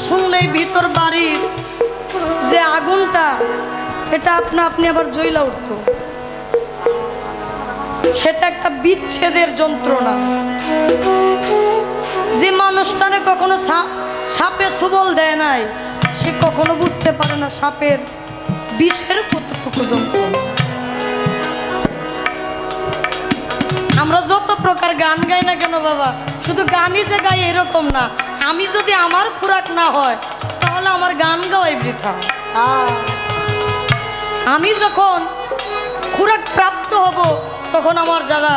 শুনলেই ভিতর বাড়ির যে আগুনটা এটা আপনি আবার জ্বলা উঠত। সেটা একটা বিচ্ছেদের যন্ত্রণা। যে মানুষটারে কখনো সাপে সুবল দেয় নাই সে কখনো বুঝতে পারে না সাপের বিষের কতটুকু যন্ত্রণা। আমরা যত প্রকার গান গাই না কেন বাবা, শুধু গানই যে গাই এরকম না। আমি যদি আমার খোরাক না হয় তাহলে আমার গান গাওয়াই বৃথা। আমি যখন খোরাক প্রাপ্ত হব তখন আমার যারা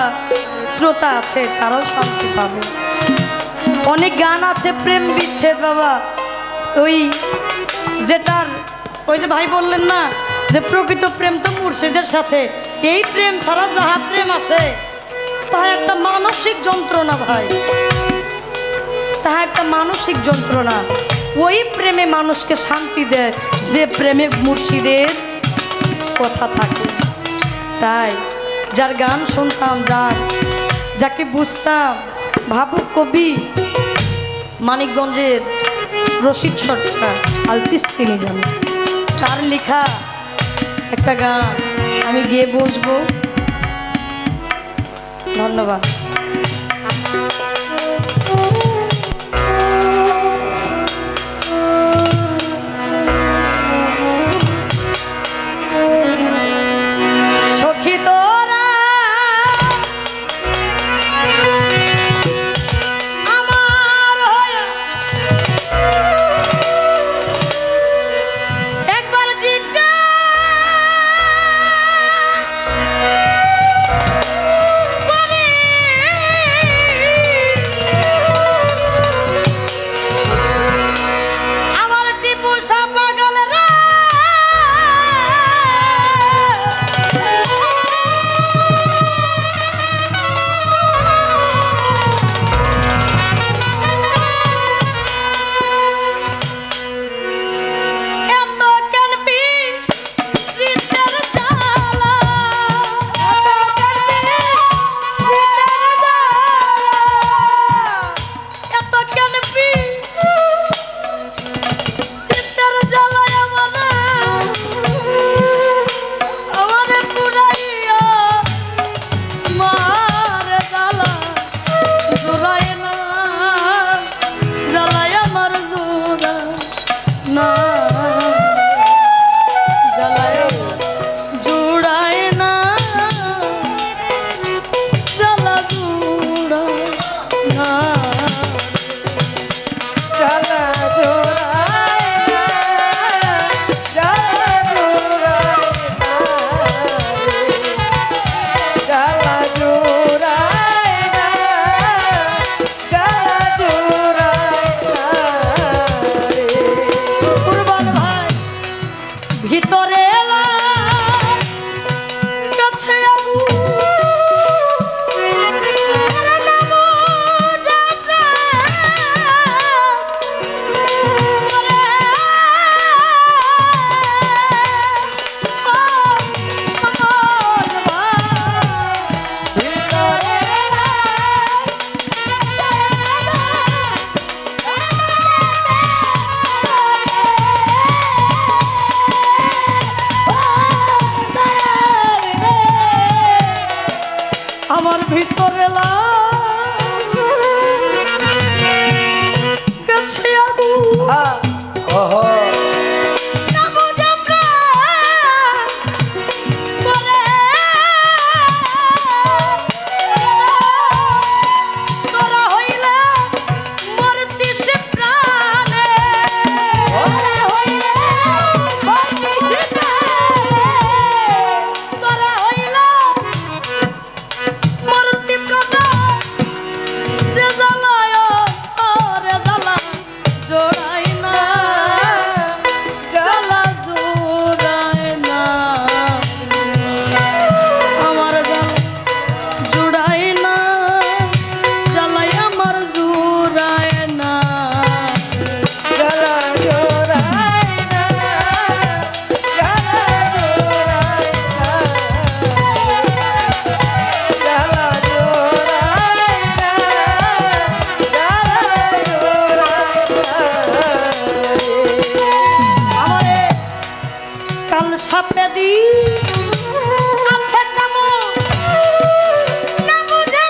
শ্রোতা আছে তারাও শান্তি পাবে। অনেক গান আছে প্রেম বিচ্ছেদ বাবা, ওই যেটার ওই যে ভাই বললেন না যে প্রকৃত প্রেম তো মুর্শিদের সাথে। এই প্রেম ছাড়া যাহা প্রেম আছে তাহা একটা মানসিক যন্ত্রণা ভাই, তাহা একটা মানসিক যন্ত্রণা। ওই প্রেমে মানুষকে শান্তি দেয় যে প্রেমে মুর্শিদের কথা থাকে। তাই যার গান শুনতাম, যাকে বুঝতাম, ভাবুক কবি মানিকগঞ্জের রশিদ সরকার আল চিশতি নিজামী, তার লেখা একটা গান আমি গেয়ে বসবো। ধন্যবাদ। সখী তোরা আমার হয়ে একবার আমার টিপু সাপা গেল রে, এত কেন পীড়িতের জ্বালা, এত কেন পীড়িতের জ্বালায় আমারে পুরাইয়া মারে জ্বালা জোড়ায় না, জ্বালায় আমার জোড়া না, জ্বালায় আমার জোড়ায় না, জ্বালা জোড়ায় না। জ্বালা জোড়ায় না, জ্বালা জোড়ায় না রে। জ্বালা জোড়ায় না, জ্বালা জোড়ায় না রে। কুরবান ভাই ভিতরে এলা কাছে আগুন, আরে নামো যাত্রা করে, ও সকল ভাই ভিতরে আমার ভিতরে কাছে আগুন, ওহো নামো যাত্রা করে, তোরা হইলে মরতি সে প্রাণে, ওরে হইলে বন্দিশে প্রাণে। তোরা হইলে মরতি প্রাণে, সে জ্বালায় ওরে জ্বালা জোড়াই না, দি আছে কেমন না বুঝে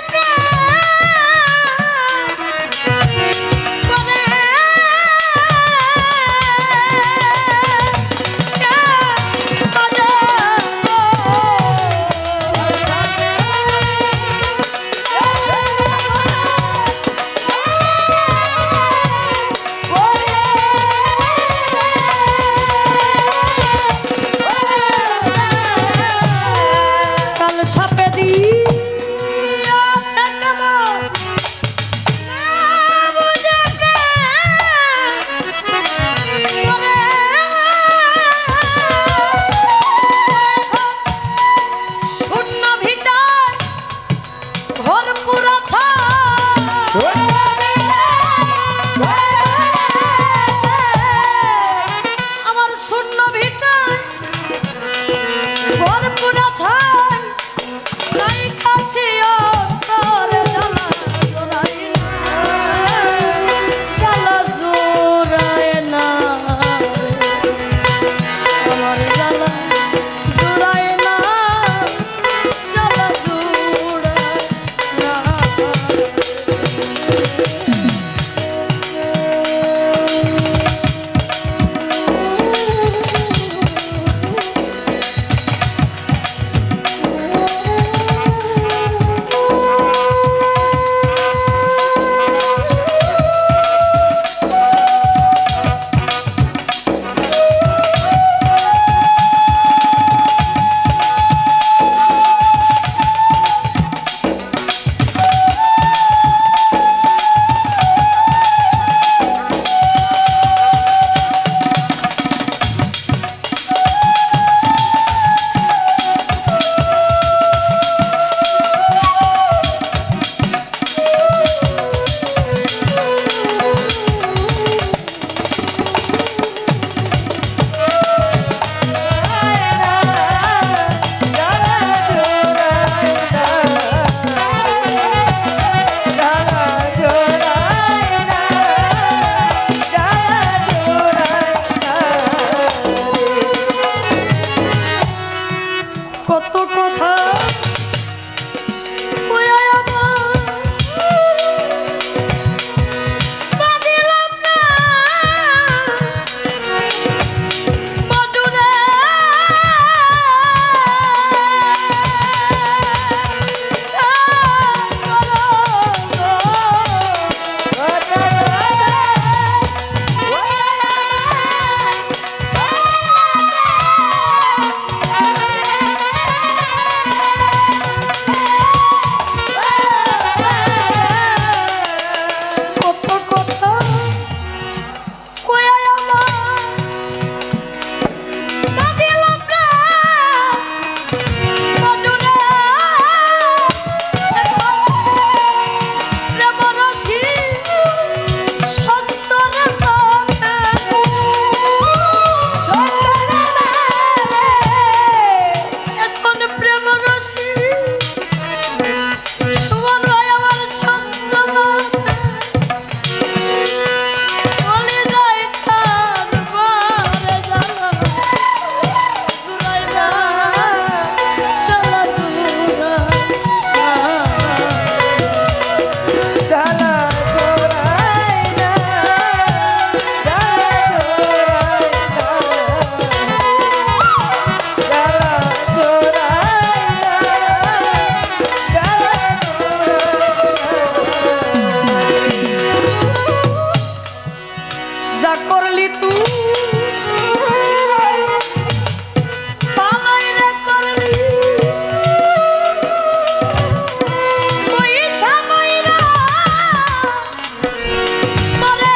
কাল সাপে দি আছে কেমন না বুঝে শূন্য ভিটায় ভরপুর আছে আমার শূন্য ভিটায় ভরপুর আছে তাই কাছে তোর জ্বালা জোড়ায় না আমার জ্বালা জোড়ায় না জ্বালা জোড়ায় না কত কথা কইয়া আমার বাদিলাম না মধুরে কত কথা কইয়া আমার বাদিলাম না মধুরে প্রেম রসি সন্তরে পাবে এখন প্রেম রসি সুমন ভাই আমার সন্তরে বলে যায় কান বারে জ্বালা জুড়াই না জ্বালা যা করলি তুই পালাই রে করলি পয়সা মইরা মরে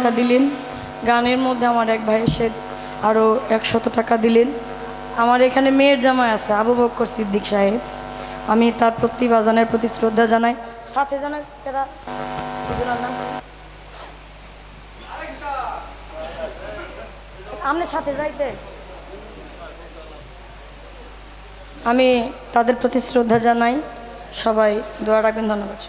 টাকা দিলেন। গানের মধ্যে আমার এক ভাই এসে আরও 100 টাকা দিলেন। আমার এখানে মেয়ের জামাই আছে আবু বকর সিদ্দিক সাহেব, আমি তার প্রতি বাজানের প্রতি শ্রদ্ধা জানাই। সাথে জানাই তারা আপনার সাথে যাইতে আমি তাদের প্রতি শ্রদ্ধা জানাই। সবাই দোয়া রাখবেন। ধন্যবাদ।